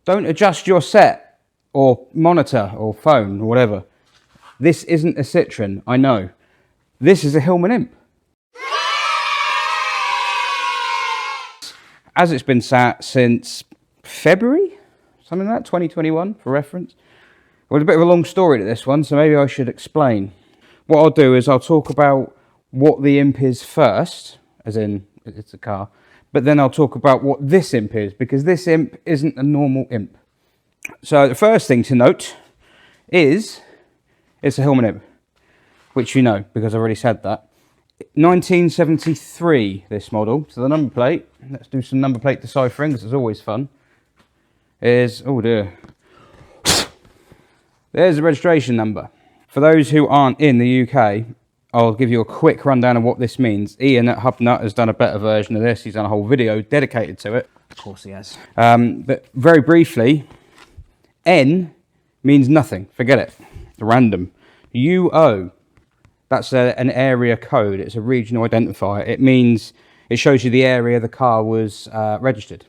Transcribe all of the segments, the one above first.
Don't adjust your set or monitor or phone or whatever. This isn't a Citroen, I know. This is a Hillman Imp. As it's been sat since February, something like that, 2021 for reference. Well, it's a bit of a long story to this one, so maybe I should explain. What I'll do is I'll talk about what the Imp is first, as in it's a car, but then I'll talk about what this Imp is, because this Imp isn't a normal Imp. So the first thing to note is it's a Hillman Imp, which you know, because I've already said that. 1973, this model. So the number plate, let's do some number plate deciphering, because it's always fun, is, oh dear, there's the registration number. For those who aren't in the UK, I'll give you a quick rundown of what this means. Ian at Hubnut has done a better version of this. He's done a whole video dedicated to it. Of course he has. But very briefly, N means nothing. Forget it. Random. UO, that's an area code. It's a regional identifier. It means it shows you the area the car was registered.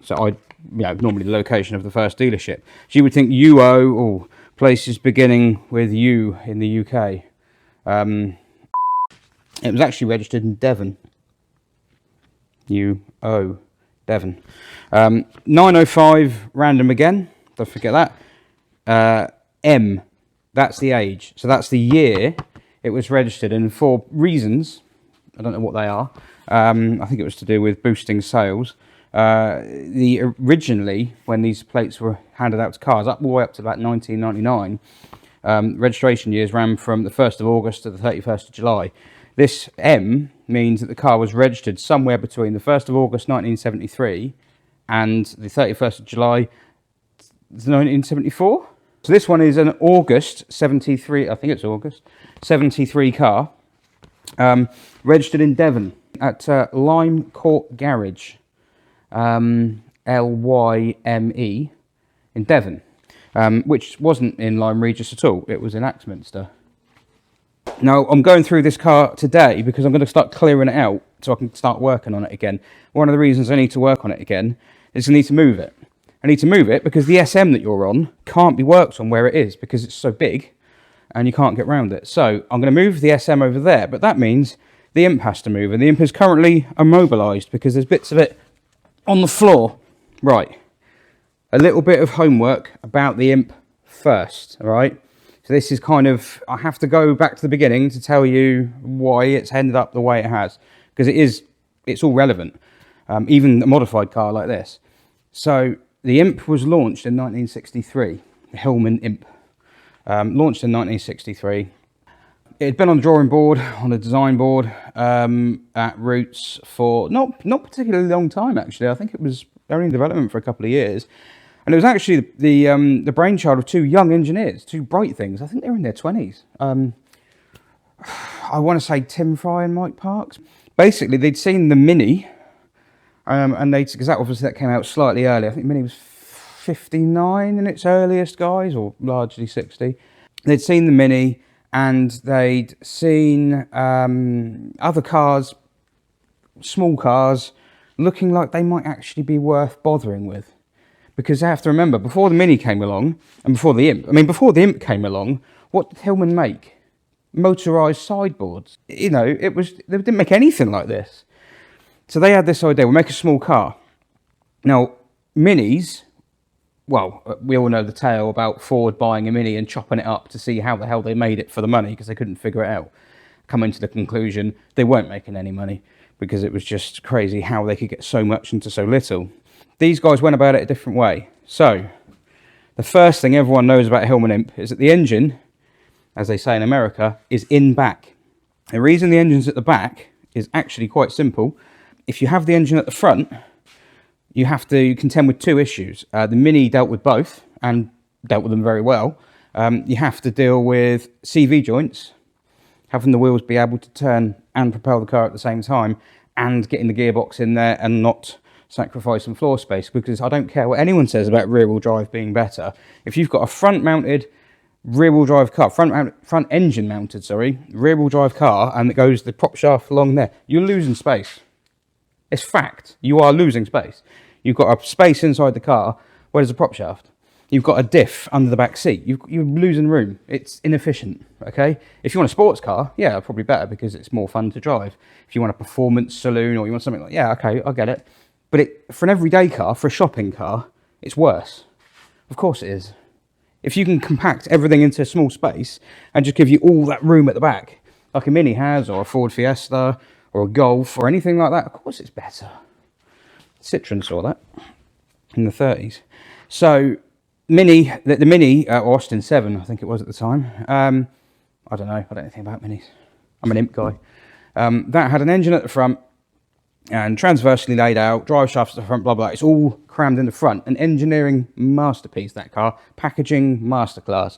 So normally the location of the first dealership. So you would think UO, or places beginning with U in the UK. It was actually registered in Devon. UO, Devon. 905, random again. Don't forget that. M, that's the age. So that's the year it was registered, and for reasons, I don't know what they are. I think it was to do with boosting sales. Originally, when these plates were handed out to cars, all the way up to about 1999, registration years ran from the 1st of August to the 31st of July. This M means that the car was registered somewhere between the 1st of August 1973 and the 31st of July 1974. So this one is an August 73, I think it's August, 73 car, registered in Devon at Lime Court Garage, Lyme, in Devon, which wasn't in Lyme Regis at all. It was in Axminster. Now, I'm going through this car today because I'm going to start clearing it out so I can start working on it again. One of the reasons I need to work on it again is I need to move it. I need to move it because the SM that you're on can't be worked on where it is because it's so big and you can't get around it. So I'm going to move the SM over there, but that means the Imp has to move, and the Imp is currently immobilised because there's bits of it on the floor. Right, a little bit of homework about the Imp first, all right? So this is kind of, I have to go back to the beginning to tell you why it's ended up the way it has, because it's all relevant, even a modified car like this. So the Imp was launched in 1963, the Hillman Imp, launched in 1963. It had been on the drawing board, on the design board, at Roots for not particularly long time, actually. I think it was only in development for a couple of years. And it was actually the brainchild of two young engineers, two bright things. I think they were in their 20s. I want to say Tim Fry and Mike Parks. Basically, they'd seen the Mini, and because that came out slightly earlier. I think the Mini was 59 in its earliest guise, or largely 60. They'd seen the Mini, and they'd seen other cars, small cars, looking like they might actually be worth bothering with. Because I have to remember, before the Mini came along, and before the Imp came along, what did Hillman make? Motorised sideboards. You know, they didn't make anything like this. So they had this idea, we'll make a small car. Now, Minis, well, we all know the tale about Ford buying a Mini and chopping it up to see how the hell they made it for the money, because they couldn't figure it out. Coming to the conclusion, they weren't making any money, because it was just crazy how they could get so much into so little. These guys went about it a different way. So, the first thing everyone knows about a Hillman Imp is that the engine, as they say in America, is in back. The reason the engine's at the back is actually quite simple. If you have the engine at the front, you have to contend with two issues. The Mini dealt with both, and dealt with them very well. You have to deal with CV joints, having the wheels be able to turn and propel the car at the same time, and getting the gearbox in there and not sacrifice some floor space, because I don't care what anyone says about rear-wheel drive being better. If you've got a front-mounted rear-wheel drive car, front engine mounted, rear-wheel drive car, and it goes the prop shaft along there, you're losing space. It's fact. You are losing space. You've got a space inside the car Where's the prop shaft? You've got a diff under the back seat. You're losing room. It's inefficient, okay? If you want a sports car, yeah, probably better because it's more fun to drive. If you want a performance saloon or you want something like, yeah, okay, I get it. But for an everyday car, for a shopping car, it's worse. Of course it is. If you can compact everything into a small space and just give you all that room at the back, like a Mini has, or a Ford Fiesta, or a Golf, or anything like that, of course it's better. Citroen saw that in the 30s. So, Mini, the Mini, or Austin 7, I think it was at the time. I don't know, I don't know anything about Minis. I'm an Imp guy. That had an engine at the front and transversely laid out, drive shafts at the front, blah, blah. It's all crammed in the front. An engineering masterpiece, that car. Packaging masterclass.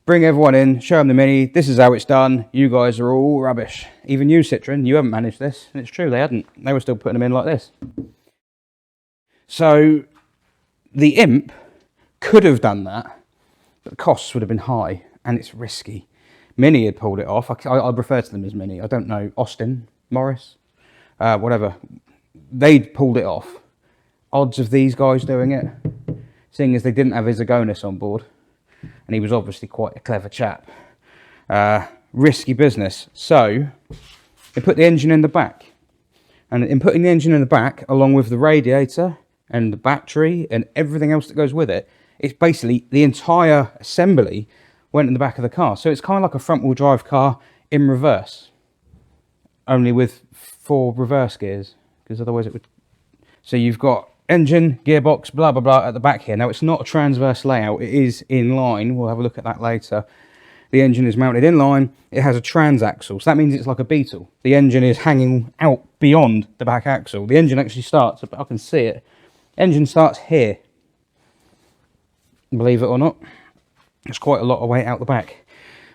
Bring everyone in, show them the Mini. This is how it's done. You guys are all rubbish. Even you, Citroen, you haven't managed this. And it's true, they hadn't. They were still putting them in like this. So, the Imp could have done that, but the costs would have been high, and it's risky. Mini had pulled it off. I refer to them as Mini. I don't know, Austin, Morris, whatever. They'd pulled it off. Odds of these guys doing it, seeing as they didn't have Isagonis on board, and he was obviously quite a clever chap. Risky business. So, they put the engine in the back. And in putting the engine in the back, along with the radiator and the battery and everything else that goes with it, it's basically the entire assembly went in the back of the car. So it's kind of like a front-wheel drive car in reverse, only with 4 reverse gears, because otherwise it would... So you've got engine, gearbox, blah, blah, blah at the back here. Now, it's not a transverse layout. It is in line. We'll have a look at that later. The engine is mounted in line. It has a transaxle, so that means it's like a Beetle. The engine is hanging out beyond the back axle. The engine actually starts, I can see it. Engine starts here. Believe it or not, it's quite a lot of weight out the back.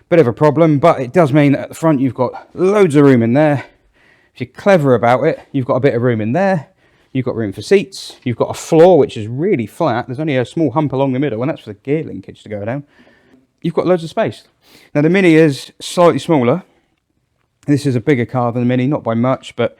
Bit of a problem, but it does mean that at the front you've got loads of room in there. If you're clever about it, you've got a bit of room in there. You've got room for seats. You've got a floor which is really flat. There's only a small hump along the middle, and that's for the gear linkage to go down. You've got loads of space. Now the Mini is slightly smaller. This is a bigger car than the Mini, not by much, but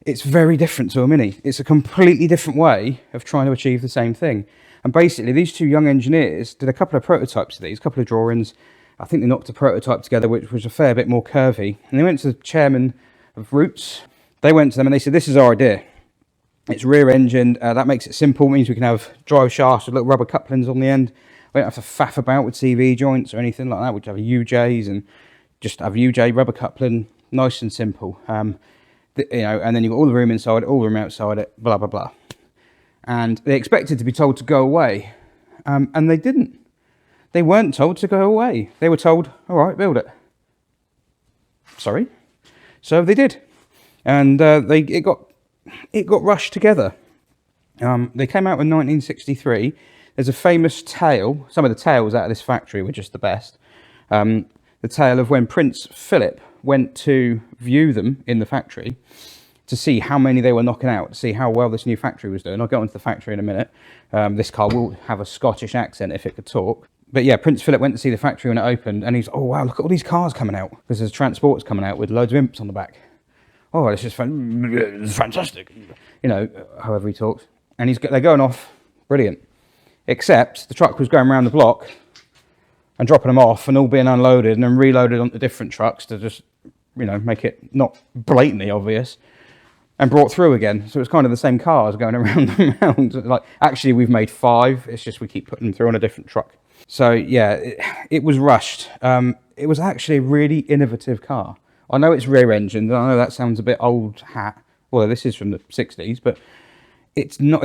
it's very different to a Mini. It's a completely different way of trying to achieve the same thing. And basically, these two young engineers did a couple of prototypes of these, a couple of drawings. I think they knocked a prototype together, which was a fair bit more curvy. And they went to the chairman of Roots. They went to them and they said, this is our idea. It's rear-engined. That makes it simple. It means we can have drive shafts with little rubber couplings on the end. We don't have to faff about with CV joints or anything like that. We just have UJs and just have UJ rubber coupling. Nice and simple. And then you've got all the room inside it, all the room outside it, blah, blah, blah. And they expected to be told to go away, and they didn't. They weren't told to go away. They were told, all right, build it. Sorry. So they did, and it got rushed together. They came out in 1963. There's a famous tale. Some of the tales out of this factory were just the best. The tale of when Prince Philip went to view them in the factory, to see how many they were knocking out, to see how well this new factory was doing. I'll go into the factory in a minute. This car will have a Scottish accent if it could talk. But yeah, Prince Philip went to see the factory when it opened, and he's, oh wow, look at all these cars coming out, because there's transports coming out with loads of imps on the back. Oh, it's just fantastic. You know, however he talks. And they're going off, brilliant. Except the truck was going around the block and dropping them off and all being unloaded and then reloaded onto different trucks to just, make it not blatantly obvious. And brought through again. So it's kind of the same cars going around and around. Like, actually, we've made 5. It's just we keep putting them through on a different truck. So, yeah, it was rushed. It was actually a really innovative car. I know it's rear-engined. I know that sounds a bit old hat. Well, this is from the 60s, but it's not.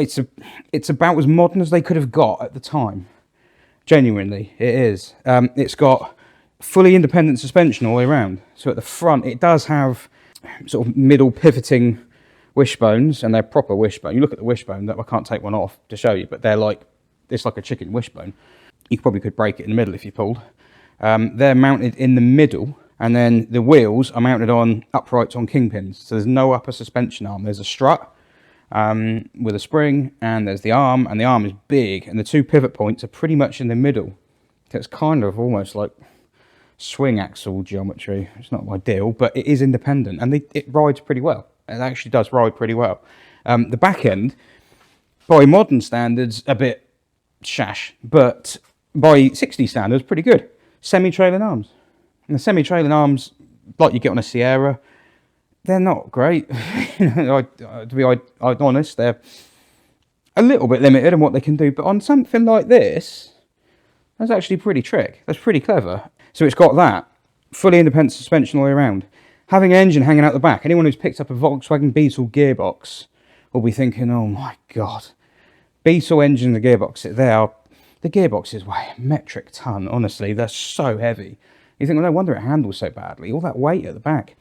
It's about as modern as they could have got at the time. Genuinely, it is. It's got fully independent suspension all the way around. So at the front, it does have sort of middle pivoting wishbones, and they're proper wishbone. You look at the wishbone, that I can't take one off to show you, but it's like a chicken wishbone. You probably could break it in the middle if you pulled. They're mounted in the middle, and then the wheels are mounted on uprights on kingpins. So there's no upper suspension arm. There's a strut with a spring, and there's the arm, and the arm is big, and the 2 pivot points are pretty much in the middle. So it's kind of almost like swing axle geometry. It's not ideal, but it is independent, and it rides pretty well. It actually does ride pretty well. The back end, by modern standards, a bit shash, but by 60 standards, pretty good. Semi-trailing arms. And the semi-trailing arms, like you get on a Sierra, they're not great. To be honest, they're a little bit limited in what they can do, but on something like this, that's actually pretty trick. That's pretty clever. So it's got that, fully independent suspension all the way around. Having an engine hanging out the back, anyone who's picked up a Volkswagen Beetle gearbox will be thinking, oh my God. Beetle engine, the gearbox, the gearboxes weigh a metric ton, honestly. They're so heavy. You think, well, no wonder it handles so badly. All that weight at the back.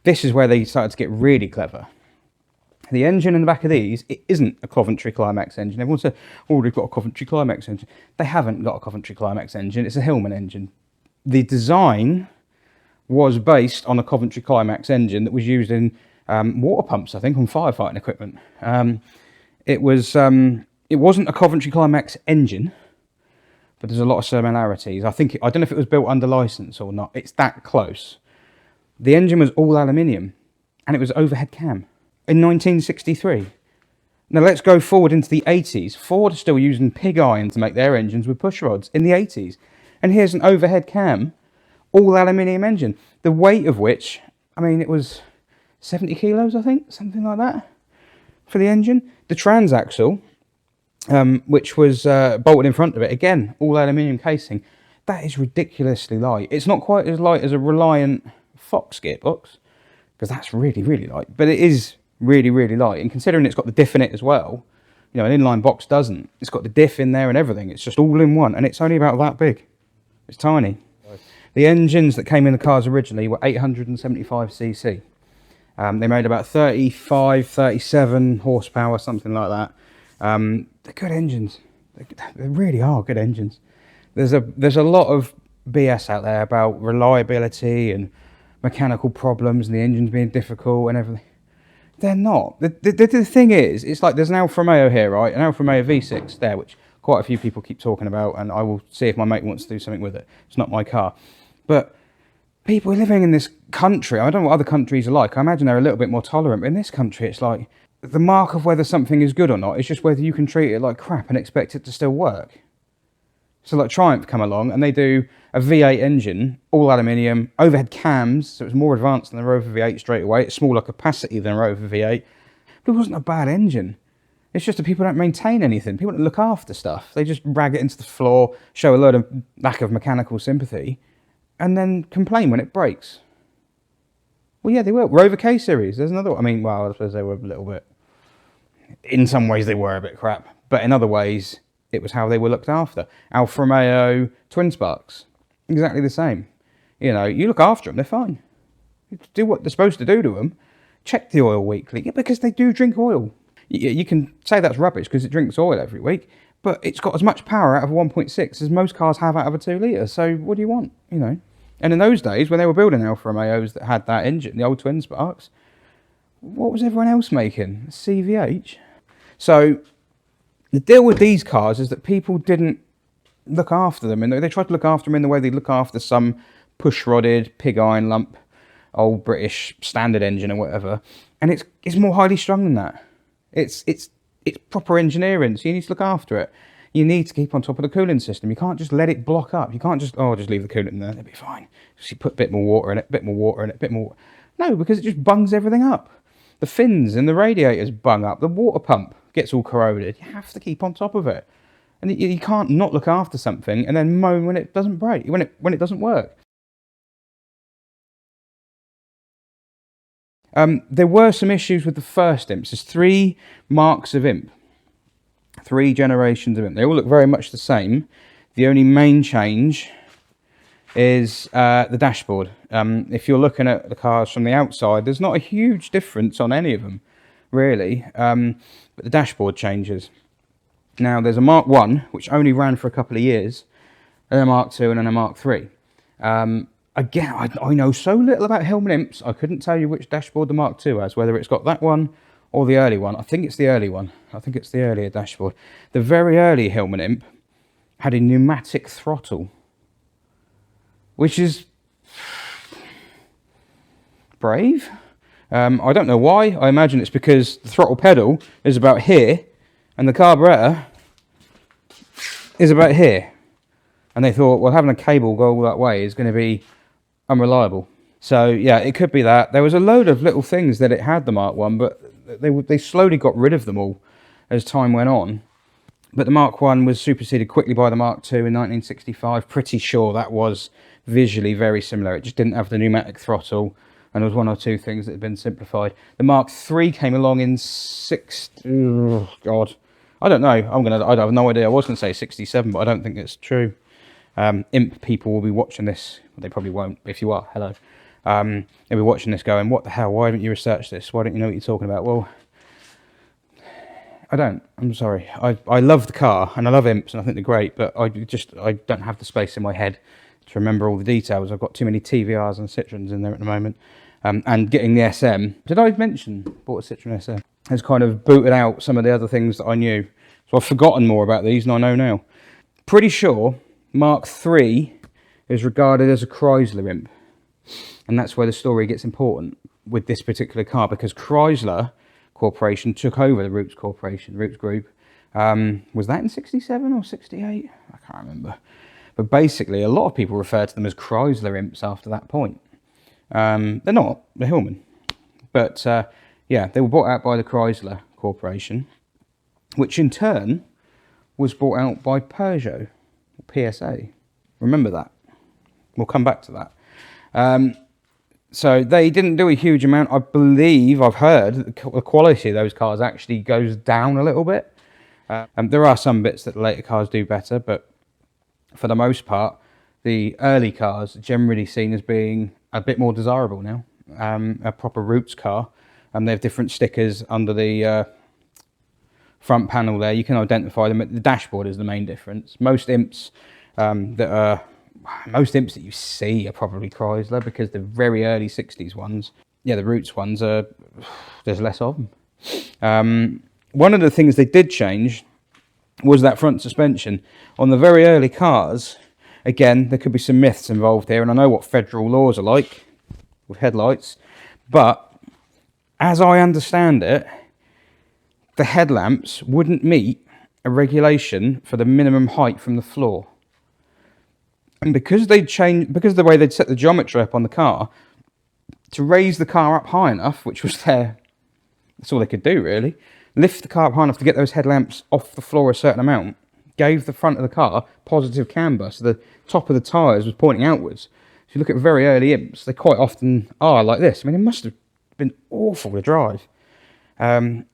This is where they started to get really clever. The engine in the back of these, it isn't a Coventry Climax engine. Everyone said, oh, they've got a Coventry Climax engine. They haven't got a Coventry Climax engine. It's a Hillman engine. The design was based on a Coventry Climax engine that was used in water pumps, I think, on firefighting equipment. It wasn't a Coventry Climax engine, but there's a lot of similarities. I don't know if it was built under license or not. It's that close. The engine was all aluminium, and it was overhead cam in 1963. Now let's go forward into the 80s. Ford are still using pig iron to make their engines with push rods in the 80s. And here's an overhead cam, all aluminium engine. The weight of which, I mean, it was 70 kilos, I think, something like that, for the engine. The transaxle, which was bolted in front of it, again, all aluminium casing. That is ridiculously light. It's not quite as light as a Reliant Fox gearbox, because that's really, really light. But it is really, really light. And considering it's got the diff in it as well, you know, an inline box doesn't. It's got the diff in there and everything. It's just all in one. And it's only about that big. It's tiny. The engines that came in the cars originally were 875cc. They made about 35, 37 horsepower, something like that. They're good engines. They really are good engines. There's a lot of BS out there about reliability and mechanical problems and the engines being difficult and everything. They're not. The thing is, it's like there's an Alfa Romeo here, right? An Alfa Romeo V6 there, which quite a few people keep talking about, and I will see if my mate wants to do something with it. It's not my car. But people living in this country, I don't know what other countries are like. I imagine they're a little bit more tolerant, but in this country, it's like the mark of whether something is good or not is just whether you can treat it like crap and expect it to still work. So like Triumph come along and they do a V8 engine, all aluminium, overhead cams, so it's more advanced than the Rover V8 straight away. It's smaller capacity than a Rover V8, but it wasn't a bad engine. It's just that people don't maintain anything. People don't look after stuff. They just drag it into the floor, show a load of lack of mechanical sympathy, and then complain when it breaks. Well, yeah, they were. Rover K Series, there's another one. I mean, well, I suppose they were a little bit... In some ways, they were a bit crap. But in other ways, it was how they were looked after. Alfa Romeo Twin Sparks, exactly the same. You know, you look after them, they're fine. You do what they're supposed to do to them. Check the oil weekly. Yeah, because they do drink oil. You can say that's rubbish because it drinks oil every week, but it's got as much power out of a 1.6 as most cars have out of a 2 litre. So what do you want, you know? And in those days, when they were building Alfa Romeos that had that engine, the old Twin Sparks, what was everyone else making? CVH. So the deal with these cars is that people didn't look after them, and they tried to look after them in the way they look after some push-rodded, pig iron lump, old British standard engine or whatever. And it's more highly strung than that. It's proper engineering, so you need to look after it. You need to keep on top of the cooling system. You can't just let it block up. You can't just, just leave the coolant in there, it'll be fine. Just you put a bit more water in it, bit more water in it, bit more... No, because it just bungs everything up. The fins and the radiators bung up. The water pump gets all corroded. You have to keep on top of it. And you can't not look after something and then moan when it doesn't break, when it doesn't work. There were some issues with the first Imps. There's 3 marks of Imp. 3 generations of Imp. They all look very much the same. The only main change is the dashboard. If you're looking at the cars from the outside, there's not a huge difference on any of them, really. But the dashboard changes. Now, there's a Mark 1, which only ran for a couple of years, and a Mark 2 and then a Mark 3. Again, I know so little about Hillman Imps, I couldn't tell you which dashboard the Mark 2 has, whether it's got that one or the early one. I think it's the early one. I think it's the earlier dashboard. The very early Hillman Imp had a pneumatic throttle, which is brave. I don't know why. I imagine it's because the throttle pedal is about here, and the carburetor is about here. And they thought, well, having a cable go all that way is going to be unreliable. So yeah, it could be that. There was a load of little things that it had, the Mark 1, but they slowly got rid of them all as time went on. But the Mark 1 was superseded quickly by the Mark 2 in 1965. Pretty sure that was visually very similar. It just didn't have the pneumatic throttle, and there was one or two things that had been simplified. The Mark 3 came along in oh God, I don't know. I have no idea. I was going to say 67, but I don't think it's true. Imp people will be watching this. Well, they probably won't. If you are, hello. They'll be watching this going, what the hell? Why haven't you researched this? Why don't you know what you're talking about? Well, I don't. I'm sorry. I love the car and I love imps and I think they're great, but I don't have the space in my head to remember all the details. I've got too many TVRs and Citroens in there at the moment. And getting the SM. Did I mention bought a Citroen SM? Has kind of booted out some of the other things that I knew. So I've forgotten more about these and I know now. Pretty sure Mark 3 is regarded as a Chrysler imp. And that's where the story gets important with this particular car, because Chrysler Corporation took over the Roots Group. Was that in 67 or 68? I can't remember. But basically, a lot of people refer to them as Chrysler imps after that point. They're not, they're Hillman. But yeah, they were bought out by the Chrysler Corporation, which in turn was bought out by Peugeot, PSA. Remember that. We'll come back to that. So they didn't do a huge amount. I believe, I've heard, the quality of those cars actually goes down a little bit. There are some bits that the later cars do better, but for the most part, the early cars are generally seen as being a bit more desirable now. A proper Roots car. They have different stickers under the front panel there. You can identify them. The dashboard is the main difference. Most imps that you see are probably Chrysler, because the very early 60s ones, yeah, the Roots ones, there's less of them. One of the things they did change was that front suspension. On the very early cars, again, there could be some myths involved here, and I know what federal laws are like with headlights, but as I understand it, the headlamps wouldn't meet a regulation for the minimum height from the floor. And because of the way they'd set the geometry up on the car, to raise the car up high enough, which was that's all they could do really, lift the car up high enough to get those headlamps off the floor a certain amount, gave the front of the car positive camber, so the top of the tyres was pointing outwards. If you look at very early imps, they quite often are like this. I mean, it must have been awful to drive. The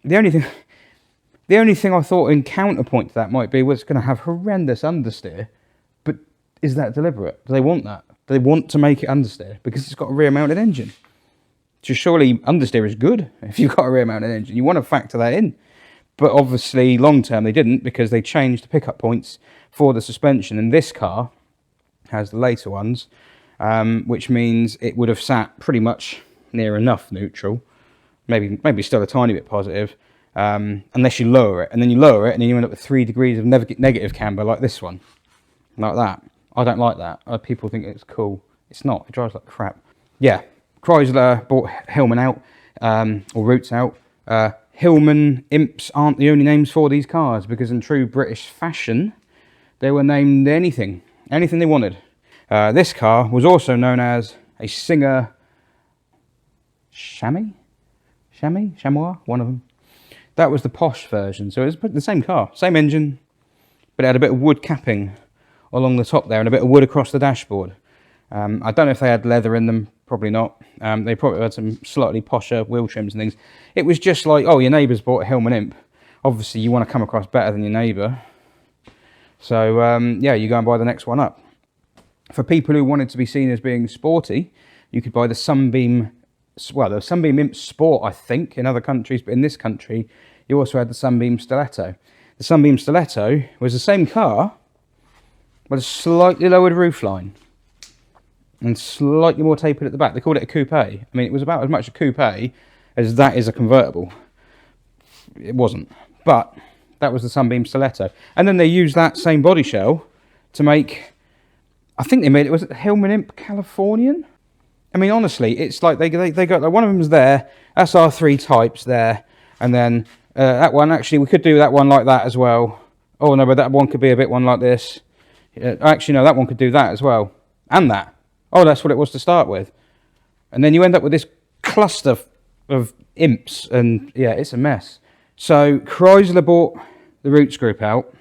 only thing I thought in counterpoint to that might be, well, it's going to have horrendous understeer. But is that deliberate? Do they want that? Do they want to make it understeer? Because it's got a rear-mounted engine. So surely understeer is good if you've got a rear-mounted engine. You want to factor that in. But obviously, long-term, they didn't, because they changed the pickup points for the suspension. And this car has the later ones, which means it would have sat pretty much near enough neutral. Maybe still a tiny bit positive. Unless you lower it, and then you lower it, and then you end up with 3 degrees of negative camber like this one. Like that. I don't like that. People think it's cool. It's not. It drives like crap. Yeah, Chrysler bought Hillman out, or Roots out. Hillman Imps aren't the only names for these cars, because in true British fashion, they were named anything they wanted. This car was also known as a Singer Chamois, one of them. That was the posh version, so it was the same car, same engine, but it had a bit of wood capping along the top there and a bit of wood across the dashboard. I don't know if they had leather in them, probably not. They probably had some slightly posher wheel trims and things. It was just like, oh, your neighbour's bought a Hillman Imp. Obviously, you want to come across better than your neighbour. So, yeah, you go and buy the next one up. For people who wanted to be seen as being sporty, you could buy the Sunbeam, well, the Sunbeam Imp Sport, I think, in other countries, but in this country, you also had the Sunbeam Stiletto. The Sunbeam Stiletto was the same car, but a slightly lowered roofline and slightly more tapered at the back. They called it a coupe. I mean, it was about as much a coupe as that is a convertible. It wasn't, but that was the Sunbeam Stiletto. And then they used that same body shell to make, I think they made it, was it the Hillman Imp Californian? I mean, honestly, it's like they got, like, one of them's there, that's our 3 types there, and then that one, actually, we could do that one like that as well, Oh no, but that one could be a bit one like this. Actually, no, that one could do that as well. And that. Oh, that's what it was to start with. And then you end up with this cluster of imps, and yeah, it's a mess. So Chrysler bought the Roots Group out,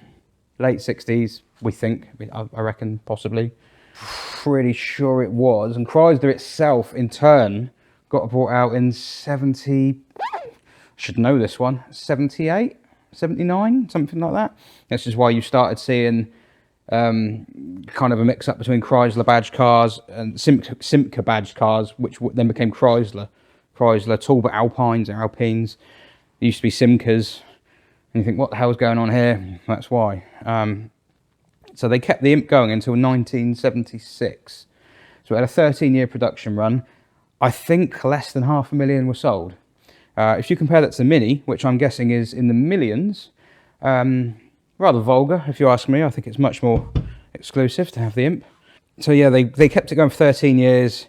late 60s, we think, I reckon, possibly. Pretty sure it was. And Chrysler itself, in turn, got bought out in 70, should know this one, 78, 79, something like that. This is why you started seeing kind of a mix-up between Chrysler badge cars and Simca badge cars, which then became Chrysler. Chrysler, Talbot Alpines and Alpines. There used to be Simcas. And you think, what the hell's going on here? That's why. So they kept the Imp going until 1976. So it had a 13-year production run. I think less than 500,000 were sold. If you compare that to the Mini, which I'm guessing is in the millions, rather vulgar, if you ask me. I think it's much more exclusive to have the Imp. So yeah, they kept it going for 13 years.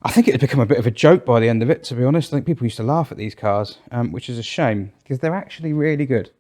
I think it had become a bit of a joke by the end of it, to be honest. I think people used to laugh at these cars, which is a shame, because they're actually really good.